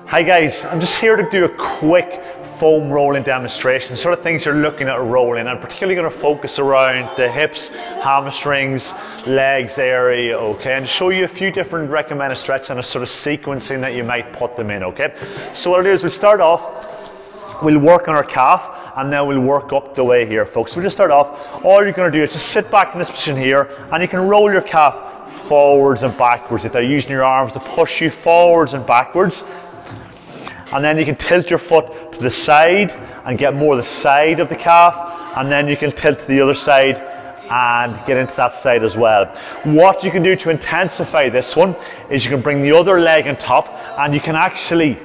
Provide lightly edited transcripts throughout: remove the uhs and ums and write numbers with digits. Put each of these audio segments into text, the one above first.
Hi guys, I'm just here to do a quick foam rolling demonstration, sort of things you're looking at rolling. I'm particularly going to focus around the hips, hamstrings, legs area, okay, and show you a few different recommended stretches and a sort of sequencing that you might put them in, okay. So what I'll do is we'll start off, we'll work on our calf, and then we'll work up the way here, folks. We'll just start off, all you're going to do is just sit back in this position here, and you can roll your calf forwards and backwards if they're using your arms to push you forwards and backwards. And then you can tilt your foot to the side and get more the side of the calf, and then you can tilt to the other side and get into that side as well. What you can do to intensify this one is you can bring the other leg on top, and you can actually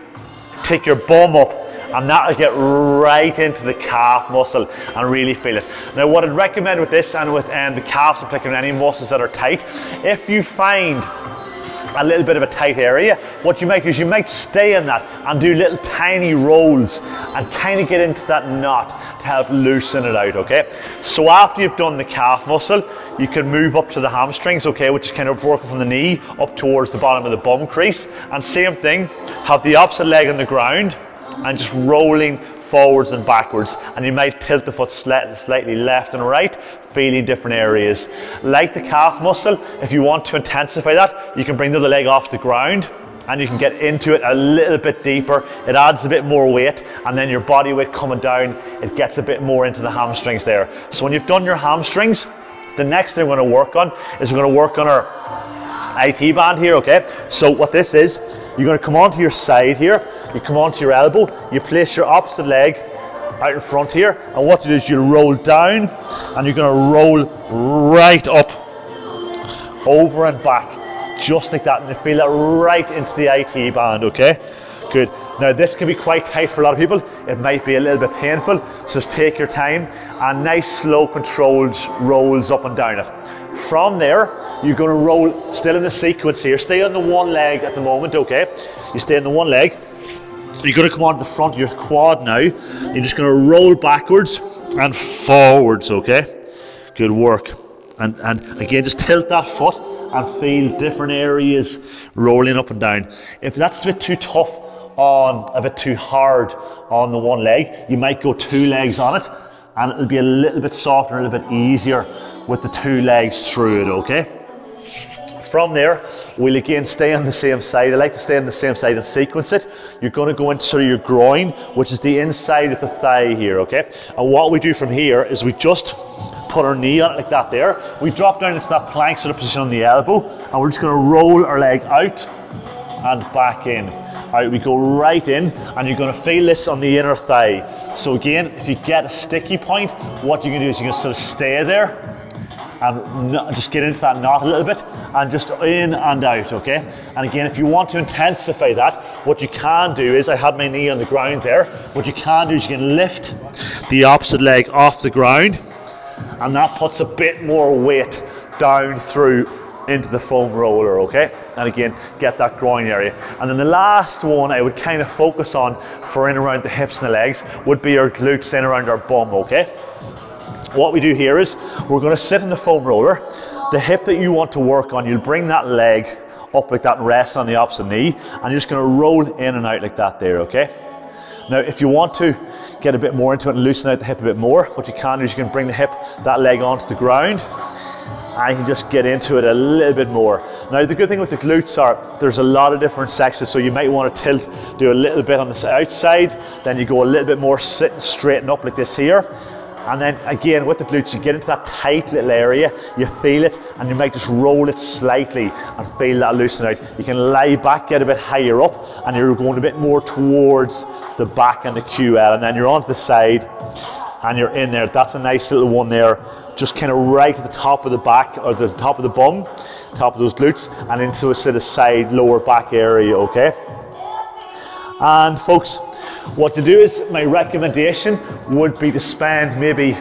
take your bum up, and that'll get right into the calf muscle and really feel it. Now what I'd recommend with this and with the calves in particular, any muscles that are tight, if you find a little bit of a tight area, what you might do is you might stay in that and do little tiny rolls and kind of get into that knot to help loosen it out, okay? So after you've done the calf muscle, you can move up to the hamstrings, okay, which is kind of working from the knee up towards the bottom of the bum crease. And same thing, have the opposite leg on the ground and just rolling forwards and backwards, and you might tilt the foot slightly left and right, feeling different areas. Like the calf muscle, if you want to intensify that, you can bring the other leg off the ground and you can get into it a little bit deeper. It adds a bit more weight, and then your body weight coming down, it gets a bit more into the hamstrings there. So when you've done your hamstrings, the next thing we're going to work on is we're going to work on our IT band here, okay? So what this is, you're going to come onto your side here, you come onto your elbow, you place your opposite leg out in front here, and what you do is you'll roll down and you're going to roll right up, over and back, just like that, and you feel it right into the IT band, okay? Good. Now this can be quite tight for a lot of people, it might be a little bit painful, so just take your time and nice slow controlled rolls up and down it. From there, you're going to roll, still in the sequence here, stay on the one leg at the moment, okay? You stay on the one leg, you're going to come onto the front of your quad now, you're just going to roll backwards and forwards, okay? Good work. And again, just tilt that foot and feel different areas rolling up and down. If that's a bit too tough on, a bit too hard on the one leg, you might go two legs on it, and it'll be a little bit softer, a little bit easier with the two legs through it, okay? From there, we'll again stay on the same side. I like to stay on the same side and sequence it. You're going to go into sort of your groin, which is the inside of the thigh here, okay? And what we do from here is we just put our knee on it like that there. We drop down into that plank sort of position on the elbow, and we're just going to roll our leg out and back in. All right, we go right in, and you're going to feel this on the inner thigh. So again, if you get a sticky point, what you can do is you can sort of stay there and just get into that knot a little bit, and just in and out, okay? And again, if you want to intensify that, what you can do is, I had my knee on the ground there, what you can do is you can lift the opposite leg off the ground, and that puts a bit more weight down through into the foam roller, okay? And again, get that groin area. And then the last one I would kind of focus on for in around the hips and the legs would be our glutes in around our bum, okay? What we do here is we're going to sit in the foam roller. The hip that you want to work on, you'll bring that leg up like that and rest on the opposite knee, and you're just going to roll in and out like that there, okay? Now if you want to get a bit more into it and loosen out the hip a bit more, what you can do is you can bring the hip, that leg onto the ground, and you can just get into it a little bit more. Now the good thing with the glutes are there's a lot of different sections, so you might want to tilt, do a little bit on the outside, then you go a little bit more sitting straighten up like this here. And then again with the glutes, you get into that tight little area, you feel it, and you might just roll it slightly and feel that loosen out. You can lie back, get a bit higher up, and you're going a bit more towards the back and the QL, and then you're onto the side and you're in there. That's a nice little one there, just kind of right at the top of the back, or the top of the bum, top of those glutes, and into a sort of side lower back area, okay? And folks, what to do is, my recommendation would be to spend maybe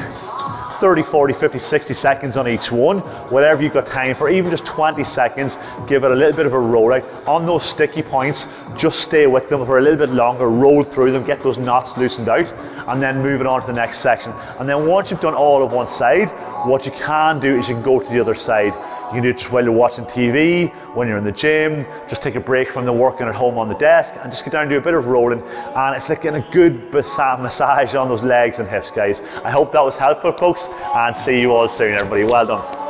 30, 40, 50, 60 seconds on each one, whatever you've got time for, even just 20 seconds, give it a little bit of a roll out. On those sticky points, just stay with them for a little bit longer, roll through them, get those knots loosened out, and then move it on to the next section. And then once you've done all of one side, what you can do is you can go to the other side. You can do it just while you're watching TV, when you're in the gym, just take a break from the working at home on the desk and just get down and do a bit of rolling. And it's like getting a good massage on those legs and hips, guys. I hope that was helpful, folks, and see you all soon, everybody. Well done.